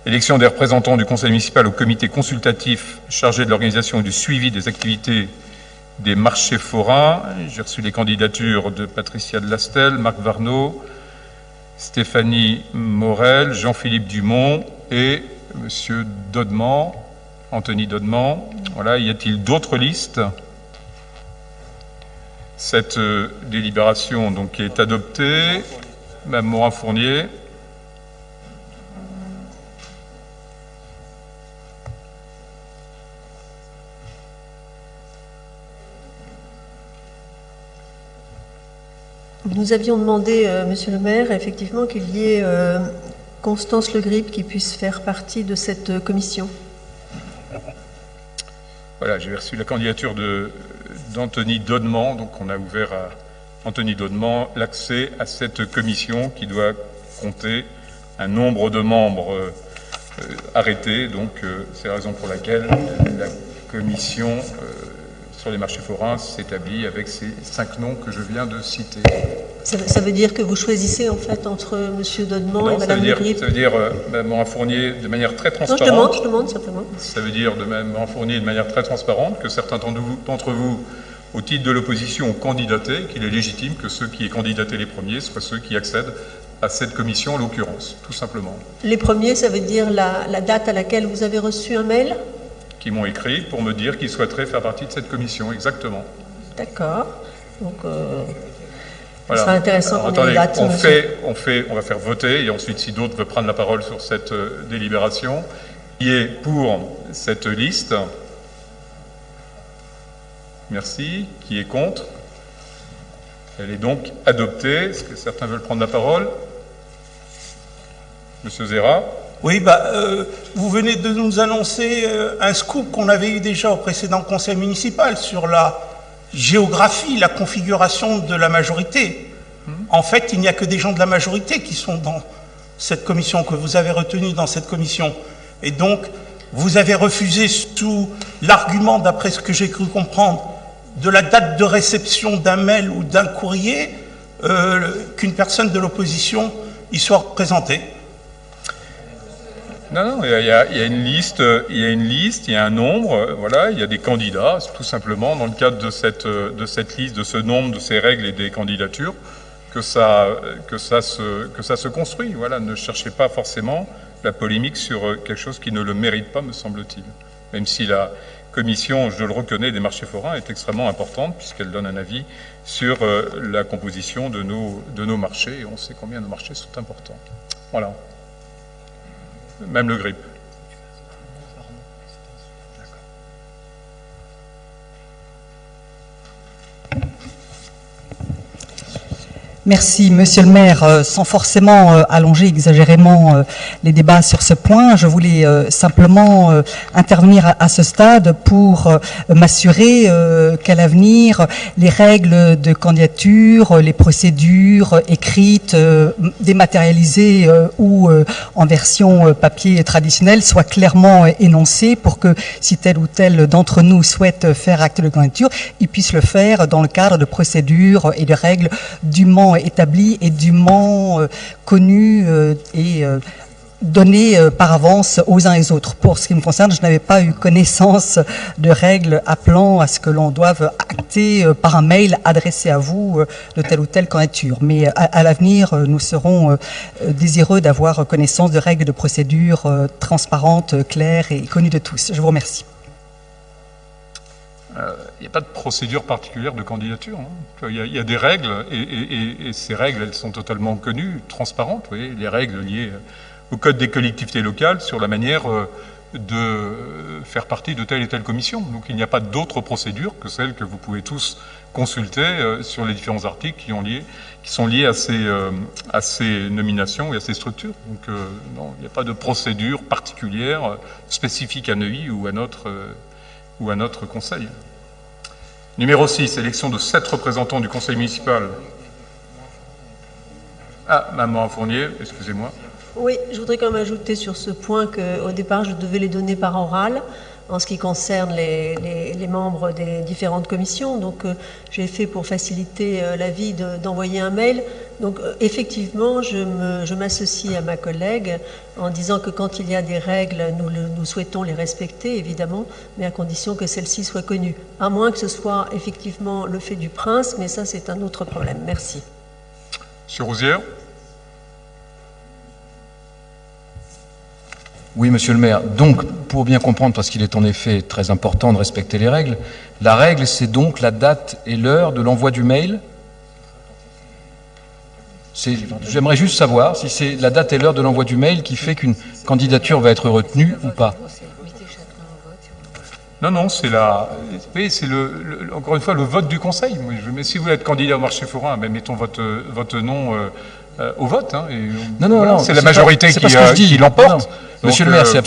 Élection des représentants du conseil municipal au comité consultatif chargé de l'organisation et du suivi des activités des marchés forains. J'ai reçu les candidatures de Patricia de Lastel, Marc Varnaud, Stéphanie Morel, Jean-Philippe Dumont et M. Dodman, Anthony Dodman. Voilà, y a-t-il d'autres listes? Cette délibération donc est adoptée. Mme Morin-Fournier. Nous avions demandé, Monsieur le maire, effectivement, qu'il y ait Constance Le Grip qui puisse faire partie de cette commission. Voilà, j'ai reçu la candidature d'Anthony Dodman, donc on a ouvert à Anthony Dodman l'accès à cette commission qui doit compter un nombre de membres arrêtés. Donc c'est la raison pour laquelle la commission sur les marchés forains s'établit avec ces 5 noms que je viens de citer. Ça veut dire que vous choisissez en fait entre M. Dodman et Mme Le Grip? Ça veut dire Mme Morin-Fournier de manière très transparente. Non, je demande simplement. Ça veut dire de Mme Morin-Fournier de manière très transparente que certains d'entre vous, au titre de l'opposition, ont candidaté, qu'il est légitime que ceux qui aient candidaté les premiers soient ceux qui accèdent à cette commission, en l'occurrence, tout simplement. Les premiers, ça veut dire la date à laquelle vous avez reçu un mail? Qui m'ont écrit pour me dire qu'ils souhaiteraient faire partie de cette commission, exactement. D'accord. Donc, voilà. Ce sera intéressant qu'on ait une date. On va faire voter, et ensuite, si d'autres veulent prendre la parole sur cette délibération, qui est pour cette liste? Merci. Qui est contre? Elle est donc adoptée. Est-ce que certains veulent prendre la parole? Monsieur Zera. Oui, vous venez de nous annoncer un scoop qu'on avait eu déjà au précédent conseil municipal sur la géographie, la configuration de la majorité. En fait, il n'y a que des gens de la majorité qui sont dans cette commission, que vous avez retenu dans cette commission. Et donc, vous avez refusé sous l'argument, d'après ce que j'ai cru comprendre, de la date de réception d'un mail ou d'un courrier, qu'une personne de l'opposition y soit représentée. Non, il y a une liste, il y a un nombre, voilà, il y a des candidats, tout simplement, dans le cadre de cette liste, de ce nombre, de ces règles et des candidatures, que ça se construit. Voilà, ne cherchez pas forcément la polémique sur quelque chose qui ne le mérite pas, me semble-t-il. Même si la commission, je le reconnais, des marchés forains est extrêmement importante, puisqu'elle donne un avis sur la composition de nos marchés, et on sait combien nos marchés sont importants. Voilà. Même Le Grip. Merci, Monsieur le maire. Sans forcément allonger exagérément les débats sur ce point, je voulais simplement intervenir à ce stade pour m'assurer qu'à l'avenir, les règles de candidature, les procédures écrites, dématérialisées ou en version papier traditionnelle soient clairement énoncées pour que si tel ou tel d'entre nous souhaite faire acte de candidature, il puisse le faire dans le cadre de procédures et de règles dûment établi et dûment connu et donné par avance aux uns et aux autres. Pour ce qui me concerne, je n'avais pas eu connaissance de règles appelant à ce que l'on doive acter par un mail adressé à vous de telle ou telle candidature. Mais à l'avenir, nous serons désireux d'avoir connaissance de règles de procédure transparentes, claires et connues de tous. Je vous remercie. Il n'y a pas de procédure particulière de candidature. Hein. Il y a des règles, et ces règles, elles sont totalement connues, transparentes. Vous voyez, les règles liées au Code des collectivités locales sur la manière de faire partie de telle et telle commission. Donc il n'y a pas d'autre procédure que celle que vous pouvez tous consulter sur les différents articles qui sont liés à ces nominations et à ces structures. Donc non, il n'y a pas de procédure particulière spécifique à Neuilly ou à notre conseil. Numéro 6, élection de 7 représentants du conseil municipal. Ah, Mme Morin-Fournier, excusez-moi. Oui, je voudrais quand même ajouter sur ce point qu'au départ, je devais les donner par oral en ce qui concerne les membres des différentes commissions. Donc, j'ai fait pour faciliter la vie d'envoyer un mail. Donc, effectivement, je m'associe à ma collègue en disant que quand il y a des règles, nous souhaitons les respecter, évidemment, mais à condition que celles-ci soient connues. À moins que ce soit effectivement le fait du prince, mais ça, c'est un autre problème. Merci. Monsieur Rouzière. Oui, monsieur le maire. Donc, pour bien comprendre, parce qu'il est en effet très important de respecter les règles, la règle, c'est donc la date et l'heure de l'envoi du mail. J'aimerais juste savoir si c'est la date et l'heure de l'envoi du mail qui fait qu'une candidature va être retenue ou pas. Non, c'est encore une fois le vote du Conseil. Mais si vous voulez être candidat au marché forain, mettons votre nom au vote. Hein, non, c'est la majorité qui l'emporte. Monsieur le maire, c'est absolument